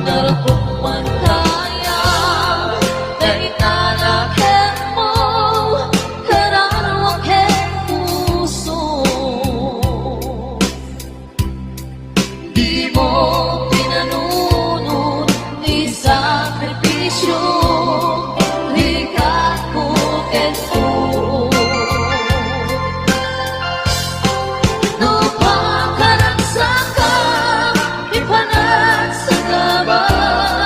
narapukman kaya dari tanah mo kararwak puso. Di mo pinanunod ni sakripisyo ligaku ketu. No pakarang saka ipanat sa gaban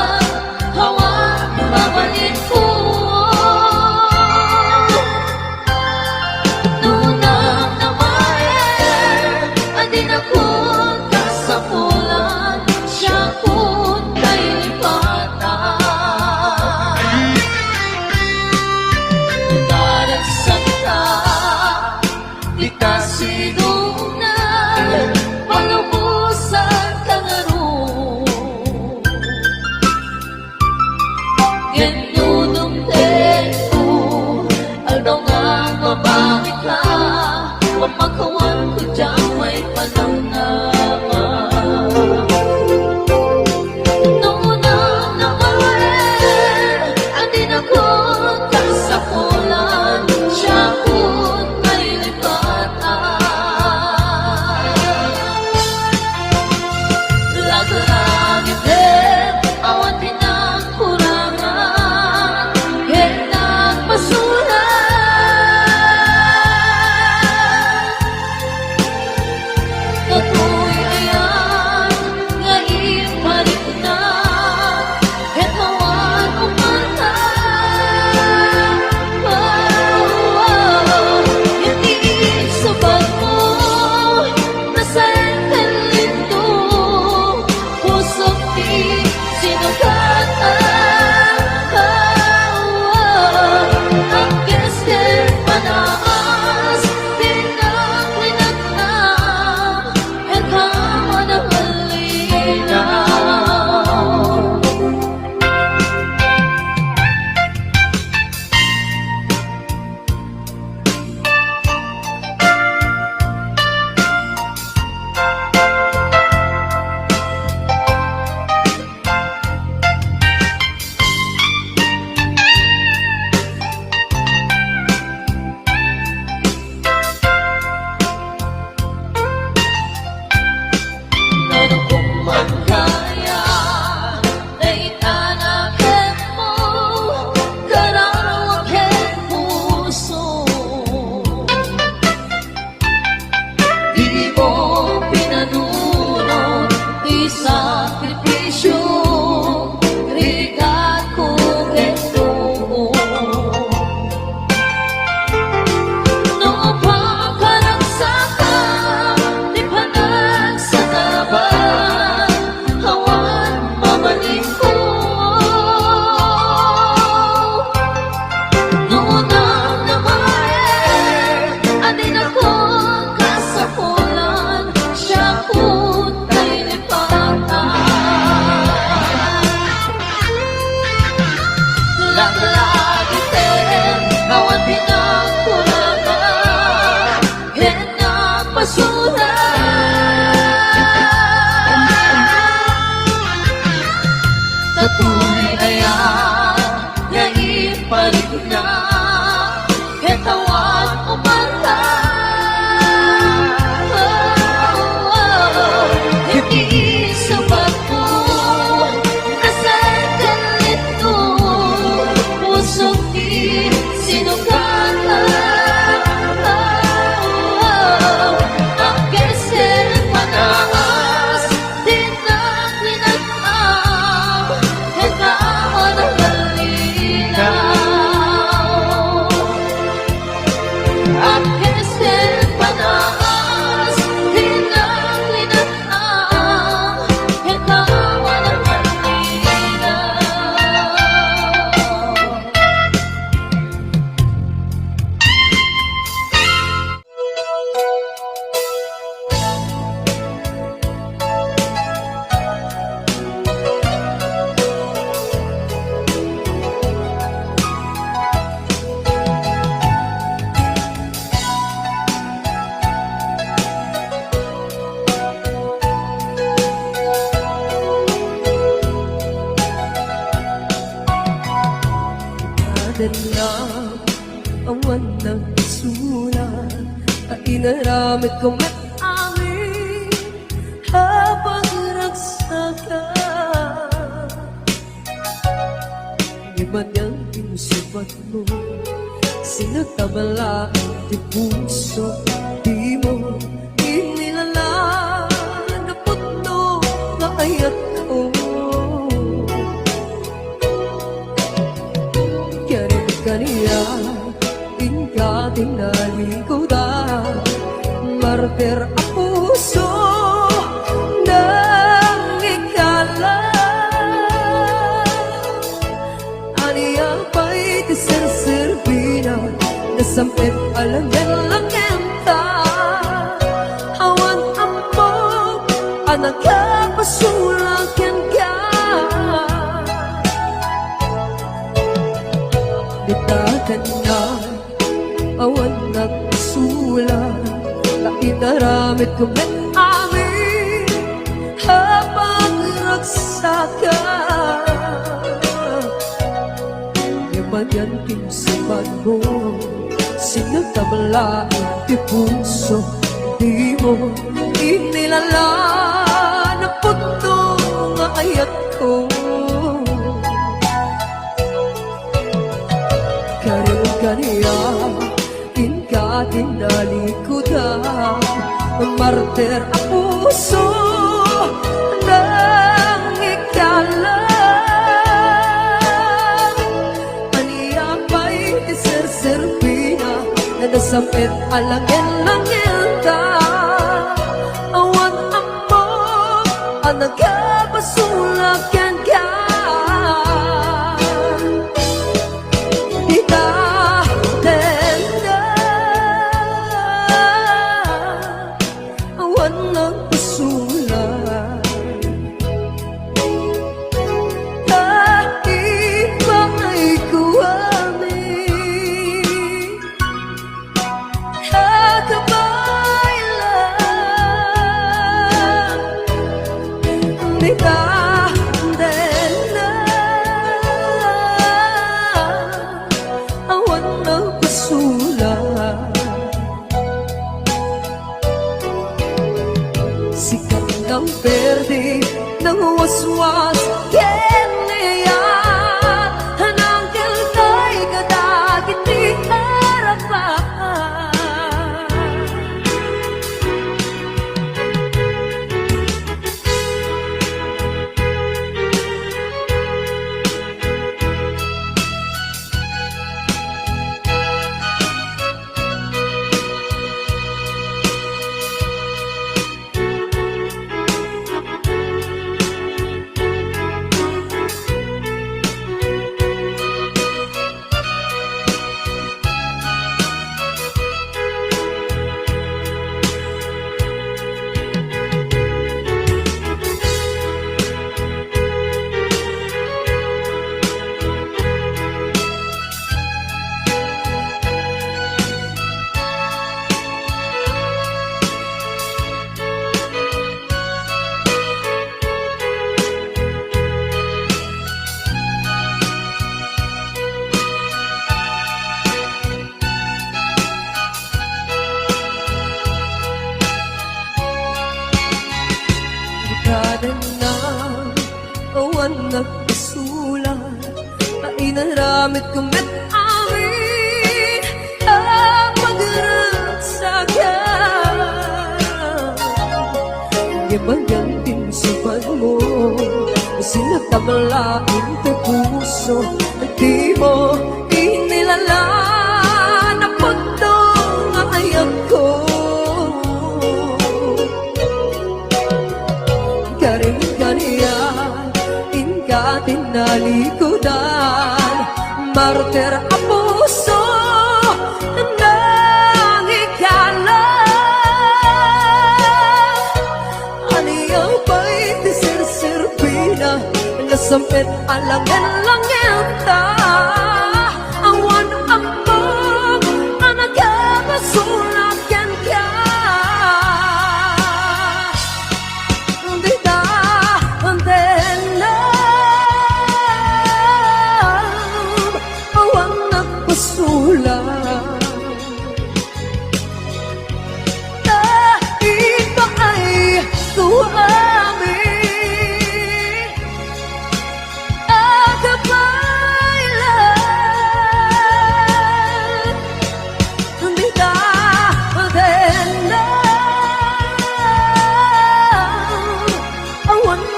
Kaden na awan ng isula, inaramid ko met amin habang ragsaka. Di ba niyang pinusubat mo, sinagtabala ang di puso, di mo inilala na puno na ayat ko. Kaniya, tingka tinali ko da, martir ang puso ng ikala. Aniya pa'y tiserservina, nasampit alangan lang enta. Awan mo, anak ka, pasulakan ka. Bitakan na awan ng isula, na inaramid ko met amin habang ragsaka. Yaman yan pinsiman mo, sinagtabala ang puso, di mo inilala na puto nga ayat ko. Kaniya, inka tinali ko da, martir ang puso ng ikala. Aniya pa'y iserserpina, na nasampit alangin-langin ka. Awan mo, anak ka, pasulakan ka. Sikat ng verde ng waswas kenya, hananggal kay kadagit di harapan. Kaden na awan nagpasula, na inaramid ko met amin ang magragsaka. Ibagang tinsipan mo, sinagtabala ang puso, di mo inilala na puto nga ayat ko. Kaniya, inka tinalikudan, martir ang puso ng ikala. Aniya pa'y tiserserpina, nasampit alangan-langan ta. Awan ang mong anak ka, masulakan ka. Awan na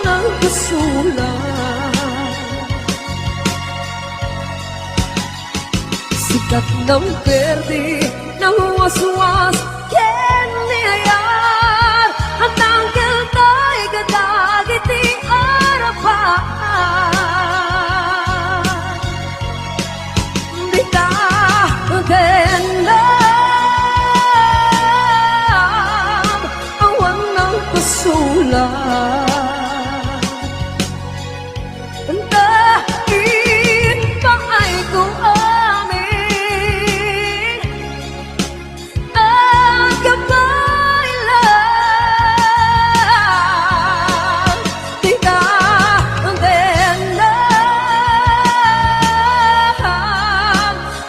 ng kasulat. Sikat ng berde ng waswas keniyayar at ang kiltay gadagiti arapan. Di ka denam awan ng kasulat. Dahil pa ay kung amin ang gabay lang. Di ka denam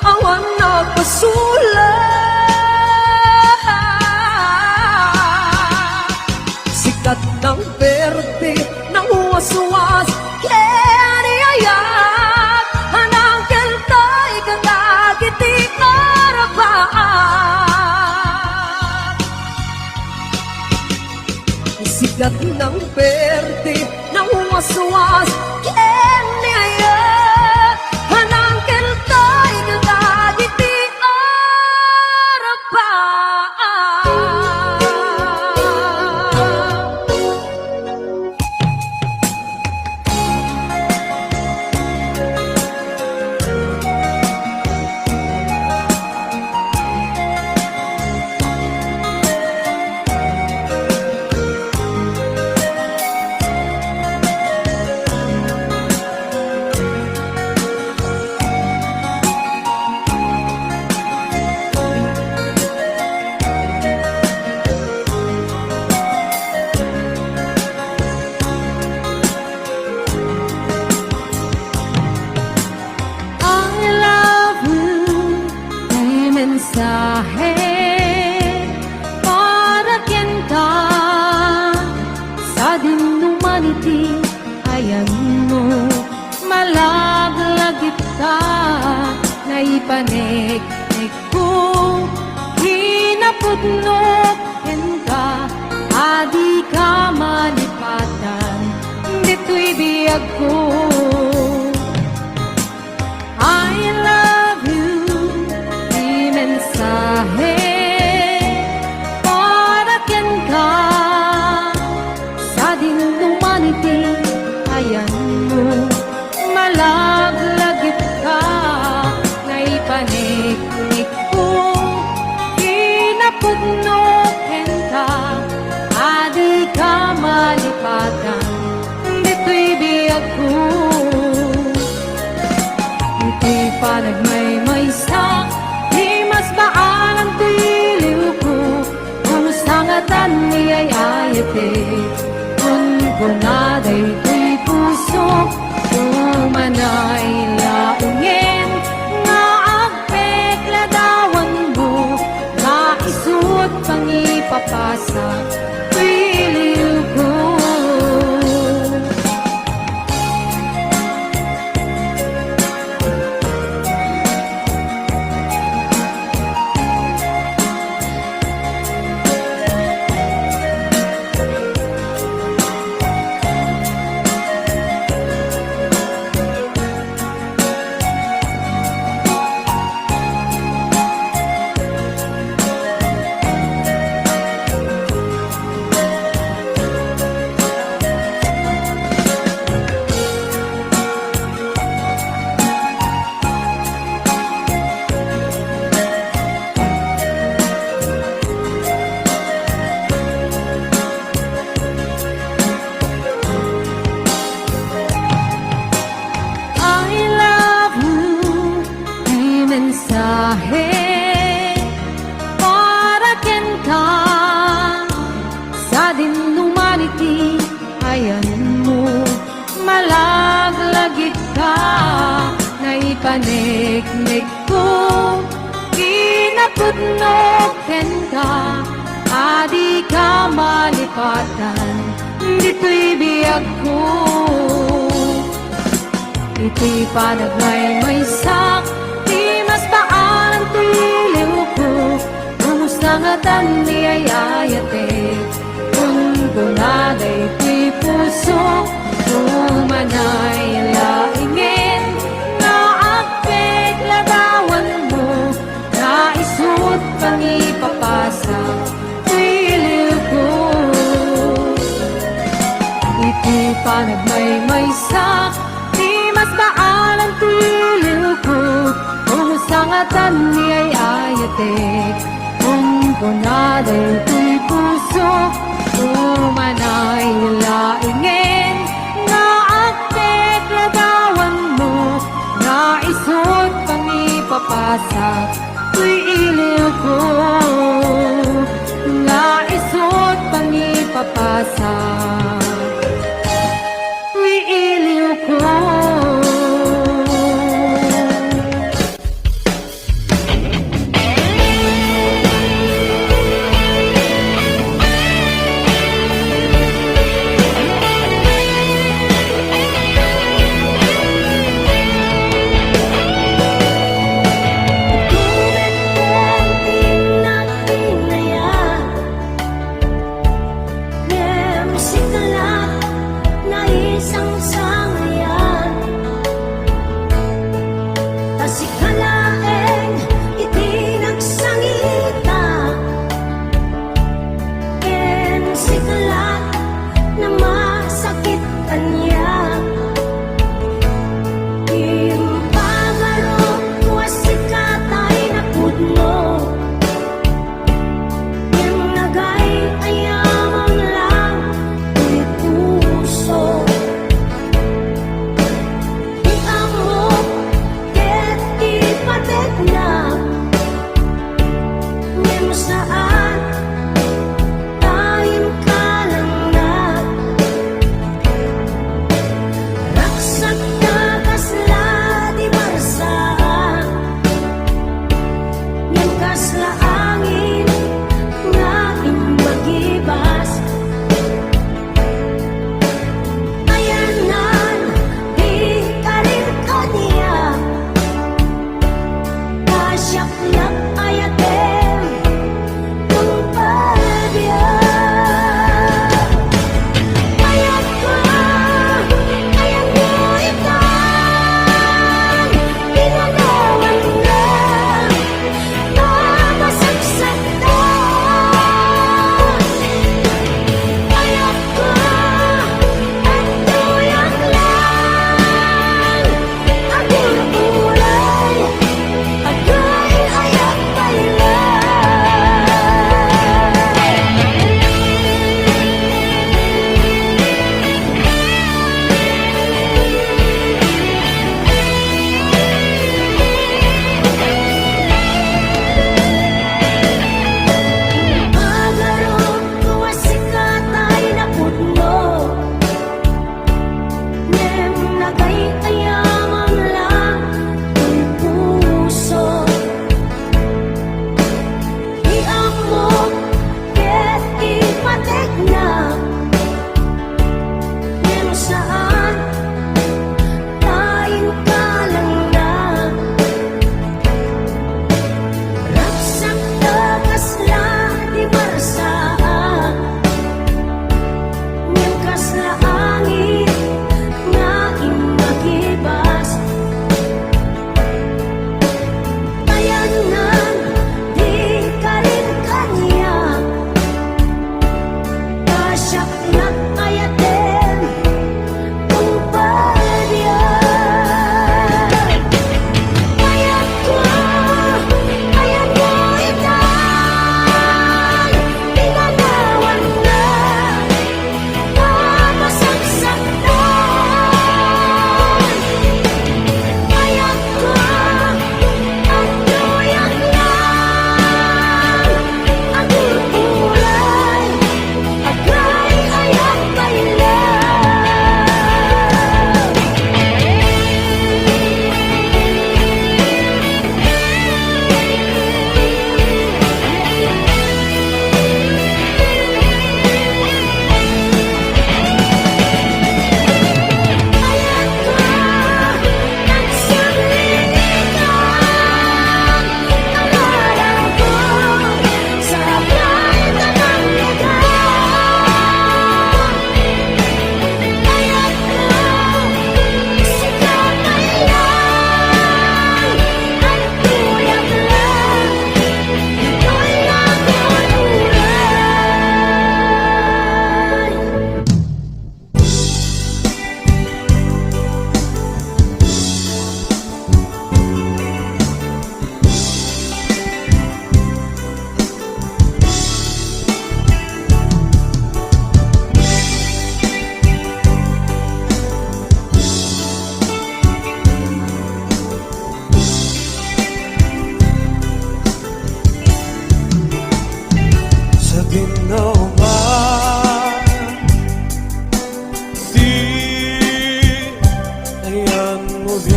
awan ng kasulat. Sikat ng berde ng waswas keniyayat anang keltay kadagiti arapan. Sikat ng berde ng waswas keniyayat anang keltay kadagiti arapan. I love you, may mensahe para ken ka sa dinumaniti. Ayan mo, malaglagit ka, naipanik-nik ko, hinapudnok ken ka, adi ka malipatan, dito'y biyag ko. I love you, di mensahe para ken ka sa dinumaniti. Ayan mo, malaglagit ka, naipanik-nik ko, hinapudnok ken ka, adi ka malipatan, dito'y biyag ko. Ito'y panagmaymaysak, di mas baan ang tiliw ko, kung sangatan niya'y ayate, kung kunaday ko'y puso, kumanay laungin, nga agpekladawan mo, maisut pangipapasa, tiliw ko. mensahe para ken ka sa dinumaniti. Ayan mo, malaglagit ka, naipanik-nik ko, kinapudnok ken ka, adi ka malipatan, dito'y biyag ko. Ito'y panagmaymaysak, di mas baan ang tiliw ko, Umusangatan niyayayate, kung gunaday ko'y puso, Umanay laingin na akbet lagawan mo, naisut pangipapasa iliw ko. Iti panagmaymaysak, di mas baan ang tiliw ko. Kung sangatan ni ay ayatek, kung punaday tuy puso. Umanay laingin na akbet lagawan mo, naisut pangipapasak tuy iliw ko. Naisut pangipapasak tuy iliw ko.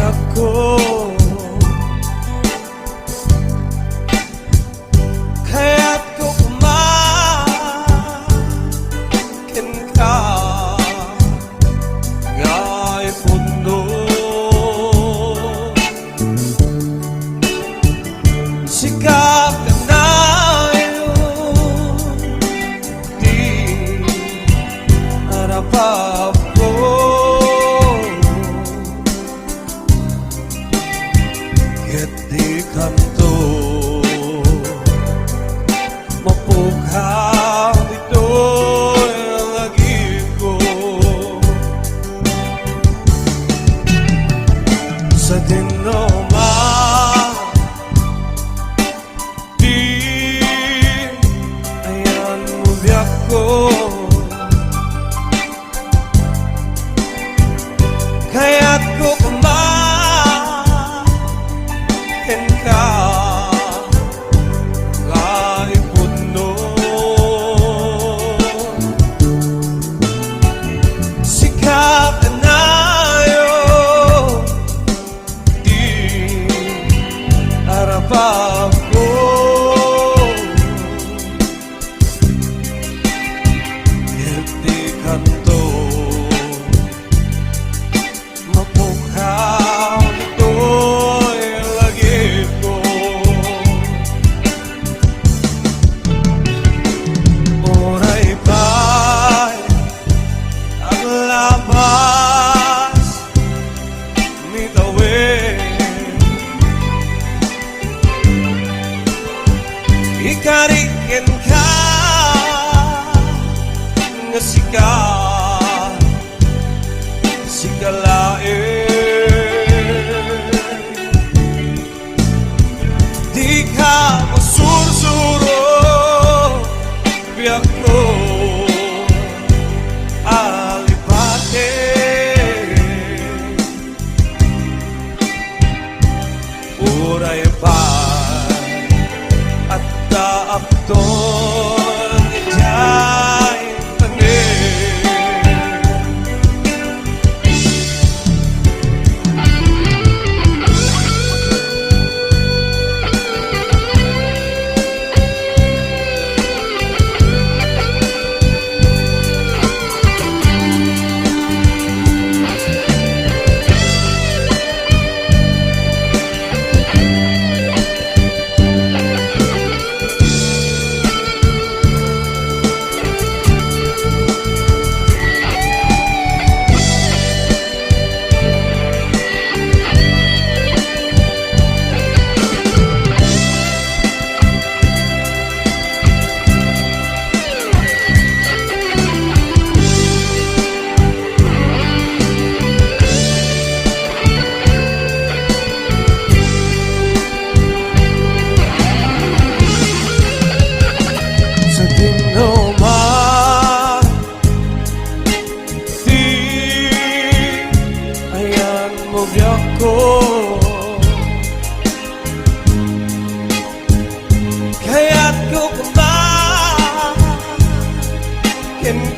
biyak ko. Kaya't ko kumakin ka nga'y puno. Sikap ka na yun, di harapap ko. Ket di kanto mapughaw ito'y ang agib ko. Sa dinoma di ayan mo biyak ko. Kaya't ko kumakin ka nga'y puno. Sikap ka na yun, di harapap ko. Ket di kanto mapughaw ito'y lagip ko. Oray pa'y ang labas mitawid. Ikarikin ka nga sikat sikalain. Di ka masursuro biyak ko alipate. Uray pa at daapton ijay tanin. Sa dinoma di ayan mo biyak ko. Kaya't ko kumakin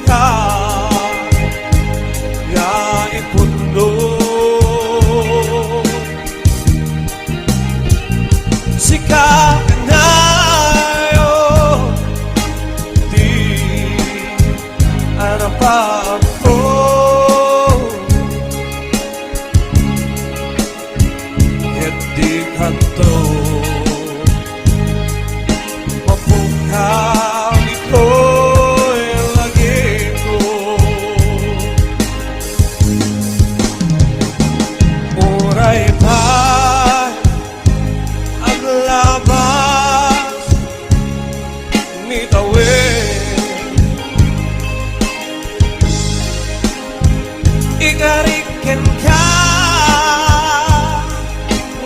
ka nga'y puno. Sikap ka na yun, di harapap ko. Ket di kanto mapughaw ito'y lagip ko. Oray pa'y ang labas mitawid. Ikarikin ka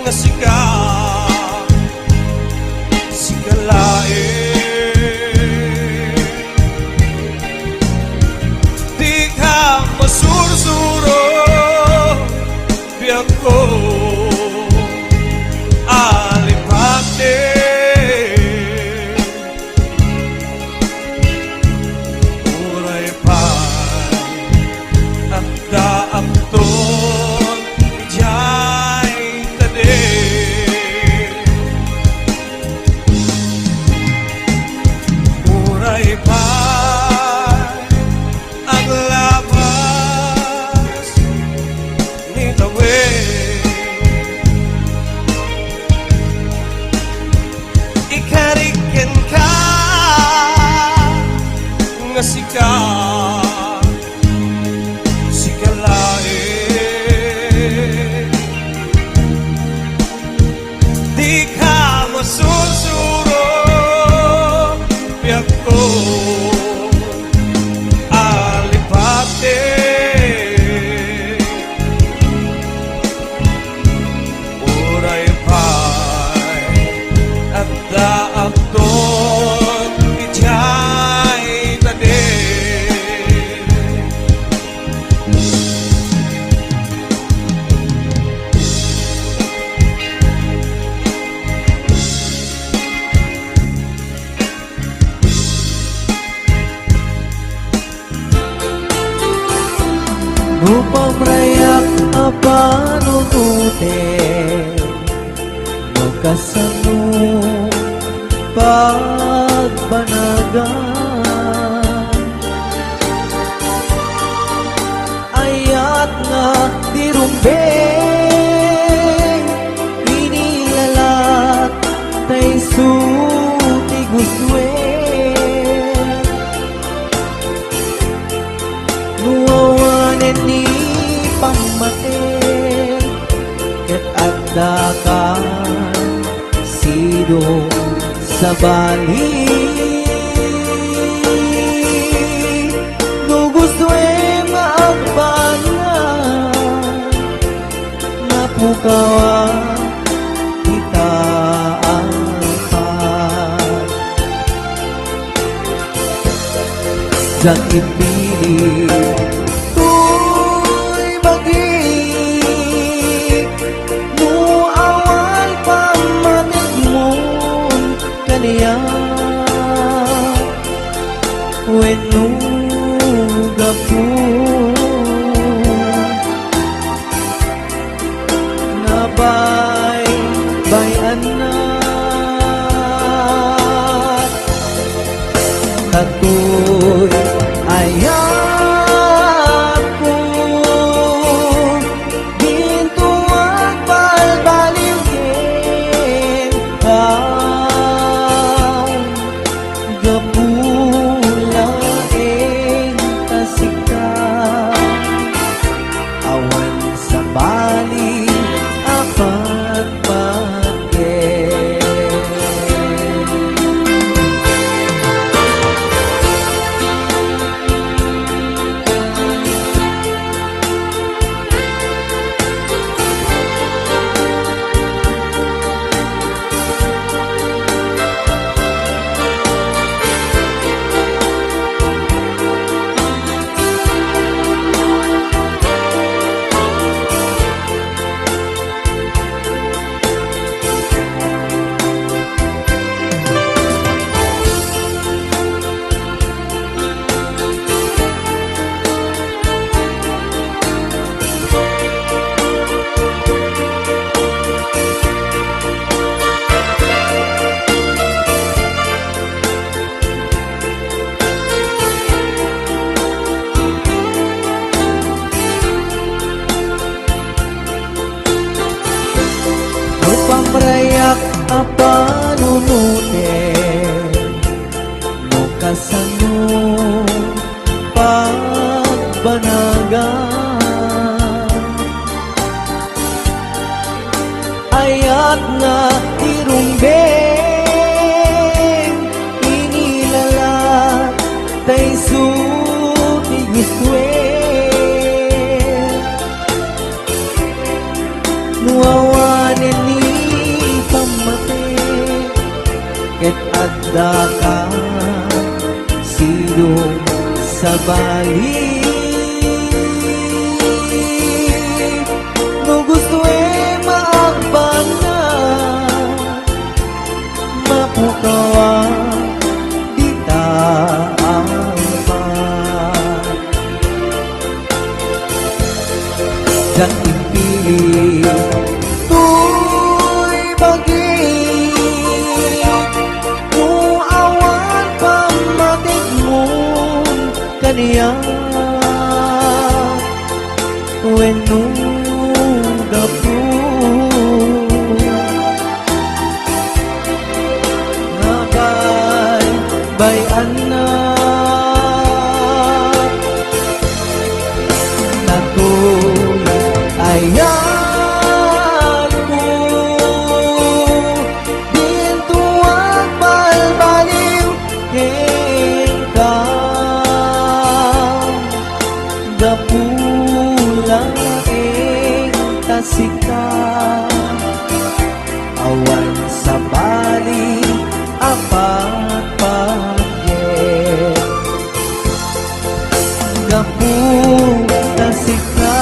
nga sikat sikalain. Di ka masursuro biyak ko alipate. Uray pa at daapton ijay upang rayak panunutin magkasano pagbanagan ayat nga dirumbeng inilalat tay suti guswen nuwawanen ni pamaten ket agdakan sidong sa bali no gusto nga agbangan napukawa kita alpan dan ipili tuy bagi no awal pamatig mo kaniya when no gapu bayan na katoy ayat ko ginto at balbaliwin ang gapulaing kasika awan sa bali apat pamrayak panunutin no kasano pagbanagan ayat nga irumbeng inilalat tay suti guswen nuwawanen ni ket adda ka sidong sa bali no gusto maagbangan mapukawa dita alpan dan impili tuy bagi kaniya when no gapu bayan na natuloy ayan ko dito ang balbaliw ka gapulaing kasika awan sa bali apat pagye gapulasika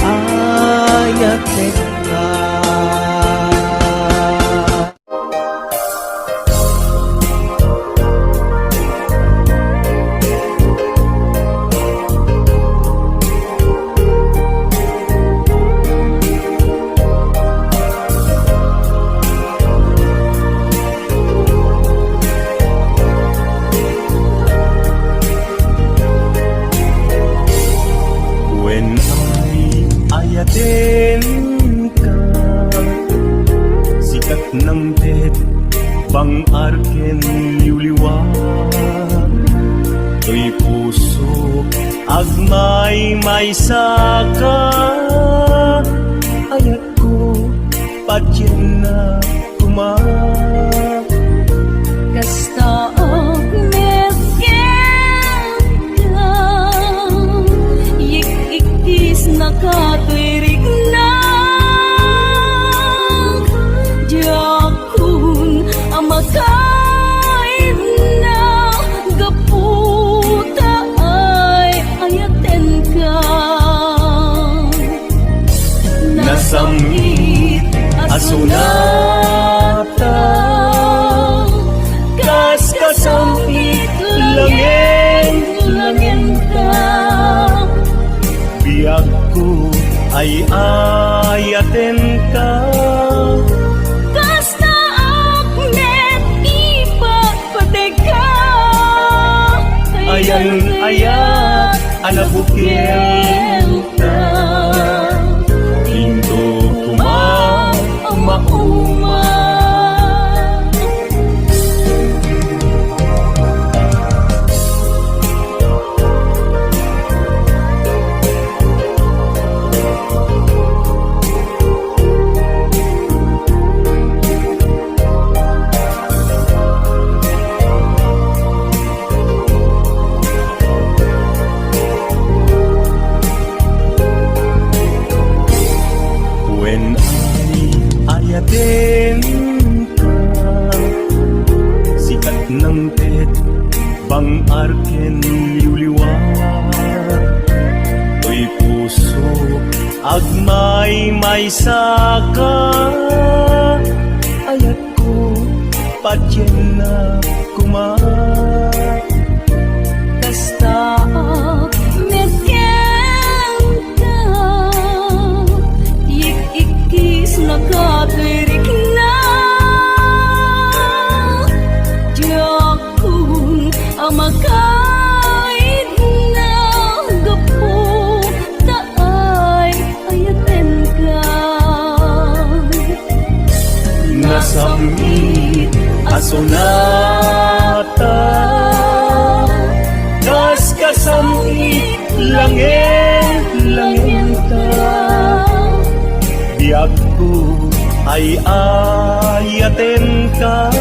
ay ayat ka. To'y puso agmay may saka, ayat ko patyan na kuma. Kasta ikis nakatwirig na Diyakun amakain na Gaputa ay ayaten ka Nasamit asunata, kas kasamit langin ka. Biag ko ay ayaten ka. Kasta akmet ipagpadeka Ayan ayat anabukil ka. Indo kuma mauma. When ayatin ka, sikat ng tet, bang arken liwliwat. To'y puso, agmay may saka, ayat ko, patyan na kuma. Kasta ikis nakatwirig na Diyakun amakain na Gaputa ay ayaten ka Nasamit asunata, kas kasamit langin ka. Biag ko ay ayaten ka.